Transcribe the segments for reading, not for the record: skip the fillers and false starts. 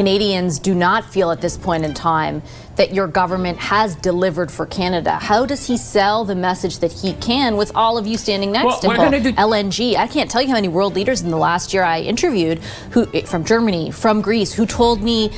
Canadians do not feel at this point in time that your government has delivered for Canada. How does he sell the message that he can with all of you standing next to him? LNG. I can't tell you how many world leaders in the last year I interviewed from Germany, from Greece, who told me,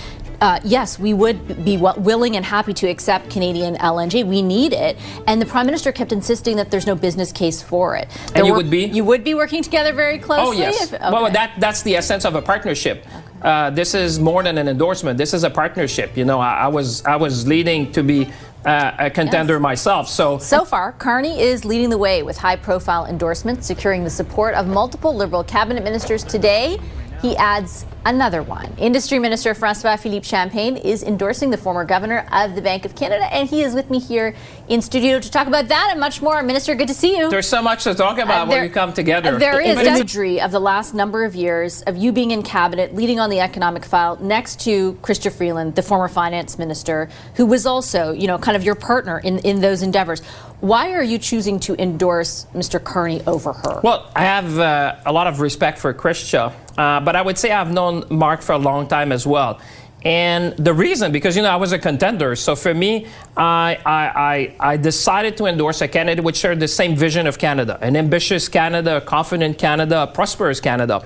yes, we would be willing and happy to accept Canadian LNG. We need it. And the Prime Minister kept insisting that there's no business case for it. And you would be? You would be working together very closely? Oh, yes. Okay. Well, that's the essence of a partnership. Okay. This is more than an endorsement. This is a partnership. You know, I was leading to be a contender myself. So far, Carney is leading the way with high-profile endorsements, securing the support of multiple Liberal cabinet ministers. Today, he adds another one. Industry Minister Philippe Champagne is endorsing the former governor of the Bank of Canada, and he is with me here in studio to talk about that and much more. Minister, good to see you. There's so much to talk about when we come together. There is imagery of the last number of years of you being in cabinet, leading on the economic file next to Chrystia Freeland, the former finance minister, who was also, you know, kind of your partner in those endeavors. Why are you choosing to endorse Mr. Carney over her? Well, I have a lot of respect for Chrystia, but I would say I've known Mark for a long time as well. And the reason, because, you know, I was a contender. So for me, I decided to endorse a candidate which shared the same vision of Canada, an ambitious Canada, a confident Canada, a prosperous Canada.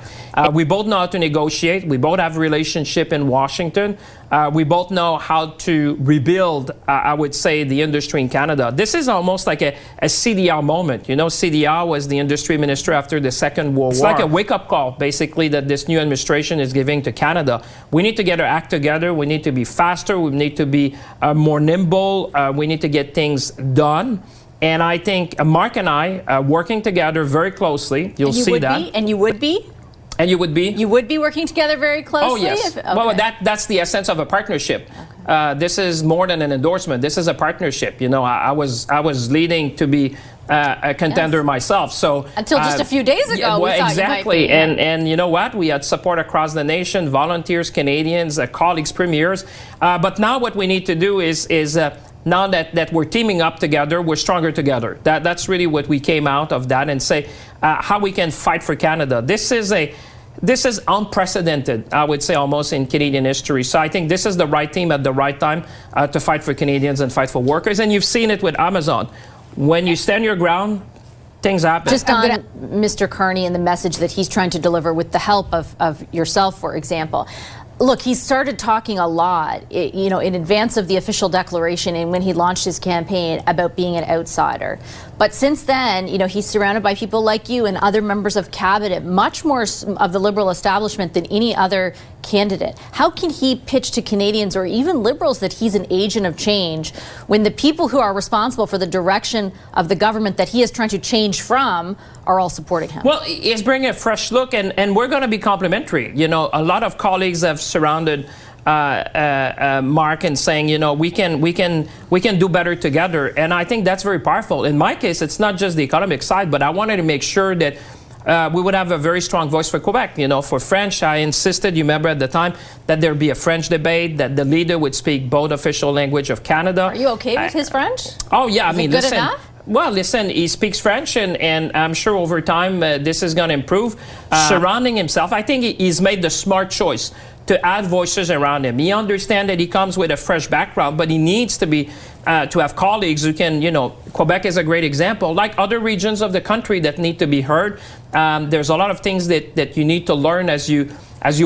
We both know how to negotiate. We both have a relationship in Washington. We both know how to rebuild, I would say, the industry in Canada. This is almost like a CDR moment. You know, CDR was the industry minister after the Second World War. It's like a wake-up call, basically, that this new administration is giving to Canada. We need to get our act together. We need to be faster. We need to be more nimble. We need to get things done. And I think Mark and I working together very closely. You'll see that. And you would be? And you would be? You would be working together very closely? Oh, yes. Okay. Well, that's the essence of a partnership. Okay. This is more than an endorsement. This is a partnership. You know, I was leading to be a contender myself. So until just a few days ago, we thought exactly. You might be. And you know what? We had support across the nation, volunteers, Canadians, colleagues, premiers. But now what we need to do is now that we're teaming up together, we're stronger together. That's really what we came out of that, and say how we can fight for Canada. This is unprecedented, I would say, almost in Canadian history. So I think this is the right team at the right time to fight for Canadians and fight for workers. And you've seen it with Amazon. When you stand your ground, things happen. Just on Mr. Carney and the message that he's trying to deliver with the help of yourself, for example. Look, he started talking a lot, you know, in advance of the official declaration and when he launched his campaign about being an outsider. But since then, you know, he's surrounded by people like you and other members of cabinet, much more of the Liberal establishment than any other candidate. How can he pitch to Canadians or even Liberals that he's an agent of change when the people who are responsible for the direction of the government that he is trying to change from are all supporting him? Well, he's bringing a fresh look, and we're going to be complementary. You know, a lot of colleagues have surrounded Mark and saying, you know, we can do better together, and I think that's very powerful. In my case, it's not just the economic side, but I wanted to make sure that we would have a very strong voice for Quebec. You know, for French, I insisted, you remember at the time, that there be a French debate, that the leader would speak both official language of Canada. Are you okay with his French? Oh yeah, I mean, mean, good listen. Enough? Well, listen, he speaks French, and I'm sure over time this is going to improve. Surrounding himself, I think he's made the smart choice to add voices around him. He understands that he comes with a fresh background, but he needs to be to have colleagues who can, you know, Quebec is a great example, like other regions of the country that need to be heard. There's a lot of things that you need to learn as you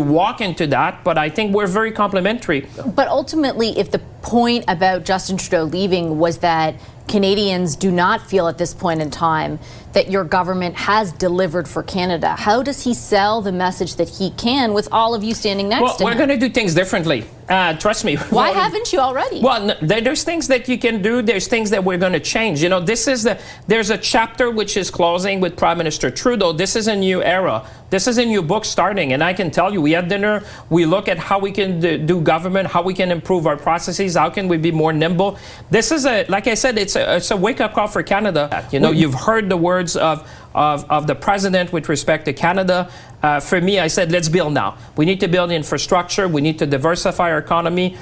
walk into that, but I think we're very complementary. But ultimately, if the point about Justin Trudeau leaving was that Canadians do not feel at this point in time that your government has delivered for Canada, how does he sell the message that he can with all of you standing next to him? Well, we're going to do things differently. Trust me. Why haven't you already? Well, there's things that you can do. There's things that we're going to change. You know, there's a chapter which is closing with Prime Minister Trudeau. This is a new era. This is a new book starting. And I can tell you, we had dinner. We look at how we can do government, how we can improve our processes, how can we be more nimble. This is like I said, it's a wake-up call for Canada. You know, you've heard the words of the president with respect to Canada. for me, I said, let's build now. We need to build infrastructure. We need to diversify our economy.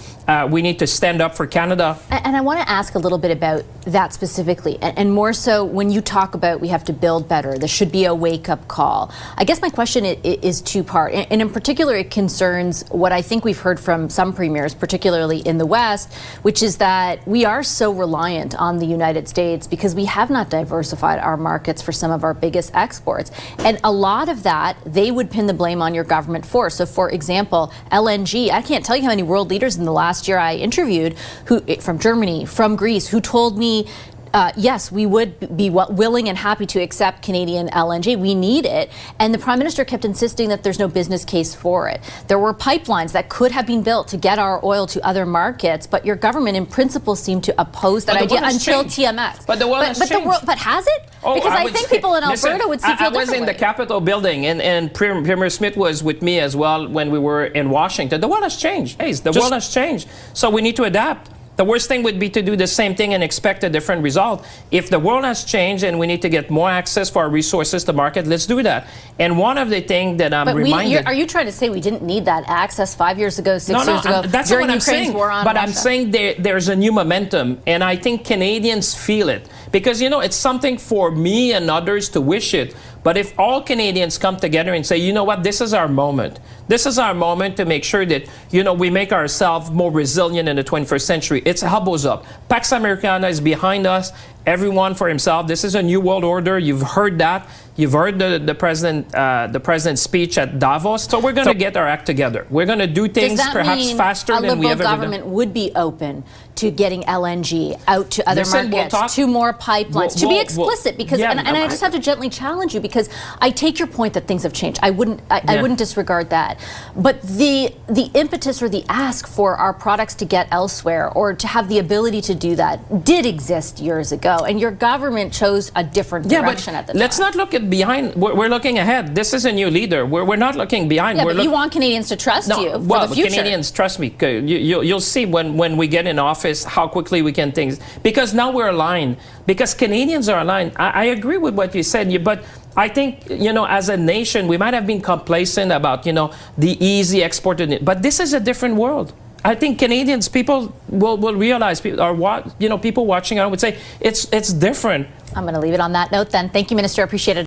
We need to stand up for Canada. And I want to ask a little bit about that specifically, and more so when you talk about we have to build better, there should be a wake-up call. I guess my question is two-part, and in particular it concerns what I think we've heard from some premiers, particularly in the West, which is that we are so reliant on the United States because we have not diversified our markets for some of our biggest exports. And a lot of that, they would pin the blame on your government for. So for example, LNG, I can't tell you how many world leaders in the last year I interviewed from Germany, from Greece, who told me, yes, we would be willing and happy to accept Canadian LNG. We need it. And the Prime Minister kept insisting that there's no business case for it. There were pipelines that could have been built to get our oil to other markets, but your government in principle seemed to oppose that idea until TMX. But the world has changed. But has it? Oh, because I think people in Alberta would see feel differently. I was in the Capitol building, and Premier Smith was with me as well when we were in Washington. The world has changed. Hey, the world has changed. So we need to adapt. The worst thing would be to do the same thing and expect a different result. If the world has changed and we need to get more access for our resources to market, let's do that. And one of the things that I'm reminded... Are you trying to say we didn't need that access 5 years ago, 6 years ago, that's during what I'm Ukraine's saying. war on But Russia? I'm saying there's a new momentum, and I think Canadians feel it. Because, you know, it's something for me and others to wish it. But if all Canadians come together and say, you know what, this is our moment. This is our moment to make sure that, you know, we make ourselves more resilient in the 21st century. It's elbows up. Pax Americana is behind us. Everyone for himself. This is a new world order. You've heard that. You've heard the president's speech at Davos. So we're going to get our act together. We're going to do things perhaps faster than we ever done. A liberal government would be open to getting LNG out to other markets, to more pipelines, to be explicit, because and I just have to gently challenge you, because I take your point that things have changed. I wouldn't disregard that. But the impetus or the ask for our products to get elsewhere or to have the ability to do that did exist years ago, and your government chose a different direction at the time. Let's not look at behind. We're looking ahead. This is a new leader. We're not looking behind. Yeah, but you want Canadians to trust you for the future. Canadians, trust me. You'll see when we get in office how quickly we can things. Because now we're aligned. Because Canadians are aligned. I agree with what you said, but I think, you know, as a nation, we might have been complacent about, you know, the easy export. But this is a different world. I think Canadians, people will realize, people watching, I would say it's different. I'm going to leave it on that note then. Thank you, Minister. Appreciate it.